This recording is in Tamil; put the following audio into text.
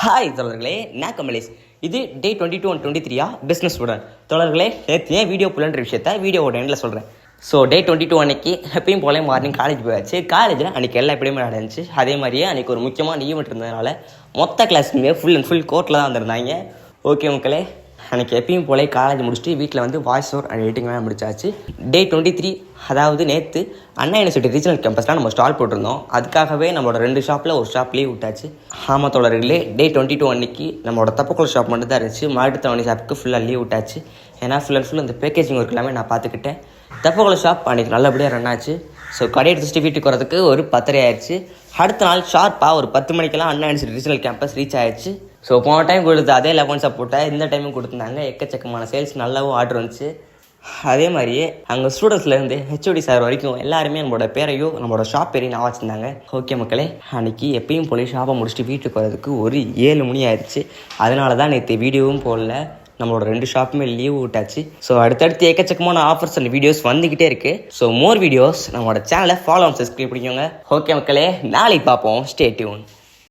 ஹாய் தோழர்களே, நான் கமலேஷ். இது டே 22 அண்ட் 23 பிஸ்னஸ் ஸ்டூடெண்ட். தோழர்களே, நேற்று ஏன் வீடியோ புலன்ற விஷயத்த வீடியோவோட எண்டில் சொல்கிறேன். ஸோ டே 22 அன்னைக்கு எப்பயும் போல மார்னிங் காலேஜ் போயாச்சு. காலேஜில் அன்றைக்கி எல்லா எப்படியுமே நடந்துச்சு. அதே மாதிரியே அன்றைக்கி ஒரு முக்கியமான ஈவெண்ட் இருந்ததுனால மொத்த கிளாஸுமே ஃபுல் அண்ட் ஃபுல் கோர்ட்டில் தான் வந்திருந்தாங்க. ஓகே மக்களே, அன்றைக்கி எப்பயும் போல காலேஜ் முடிச்சுட்டு வீட்டில் வந்து வாய்ஸ் ஓவர் அண்ட் எடிட்டிங் வேலை முடிச்சாச்சு. டே 23 அதாவது நேற்று அண்ணா யூனிவர்சிட்டி ரீஜனல் கேம்பஸில் நம்ம ஸ்டால் போட்டிருந்தோம். அதுக்காகவே நம்மளோட 2 ஷாப்பில் ஒரு ஷாப் லீவ் விட்டாச்சு. தோழர்களே, டே 22 அன்றைக்கி நம்மளோட தப்பக்குள்ள ஷாப் மட்டும் தான் இருந்துச்சு. மாட்டுத்தவணி ஷாப்புக்கு ஃபுல்லாக லீவ் விட்டாச்சு. ஏன்னா ஃபுல் அண்ட் ஃபுல் அந்த பேக்கேஜிங் ஒர்க் எல்லாமே நான் பார்த்துக்கிட்டேன். தப்பக்குள்ள ஷாப் அன்றைக்கி நல்லபடியாக ரன் ஆச்சு. ஸோ கடையை எடுத்துட்டு வீட்டுக்கு வரதுக்கு ஒரு 10:30 ஆயிடுச்சு. அடுத்த நாள் ஷார்ப்பாக ஒரு 10 மணிக்கெல்லாம் அண்ணா யூனிவர்சிட்டி ரீஜனல் கேம்பஸ் ரீச் ஆயிடுச்சு. ஸோ போன டைம் கொடுத்து அதே 11 சப்போர்ட்டை இந்த டைமும் கொடுத்துருந்தாங்க. எக்கச்சக்கமான சேல்ஸ் நல்லாவும் ஆர்டர் வந்துச்சு. அதே மாதிரியே அங்கே ஸ்டூடெண்ட்ஸ்லேருந்து ஹெச்ஓடி சார் வரைக்கும் எல்லாருமே நம்மளோட பேரையும் நம்மளோட ஷாப் பேரையும் நான் வச்சுருந்தாங்க. ஓகே மக்களே, அன்றைக்கி எப்பயும் போய் ஷாப்பை முடிச்சுட்டு வீட்டுக்கு வரதுக்கு ஒரு 7 மணி ஆயிடுச்சு. அதனால தான் நேற்று வீடியோவும் போடல. நம்மளோட 2 ஷாப்புமே லீவ் விட்டாச்சு. ஸோ அடுத்தடுத்து எக்கச்சக்கமான ஆஃபர்ஸ் அண்ட் வீடியோஸ் வந்துக்கிட்டே இருக்குது. ஸோ மோர் வீடியோஸ் நம்மளோட சேனலை ஃபாலோ அண்ட் சப்ஸ்கிரைப் பண்ணிக்கோங்க. ஓகே மக்களே, நாளைக்கு பார்ப்போம். Stay tune.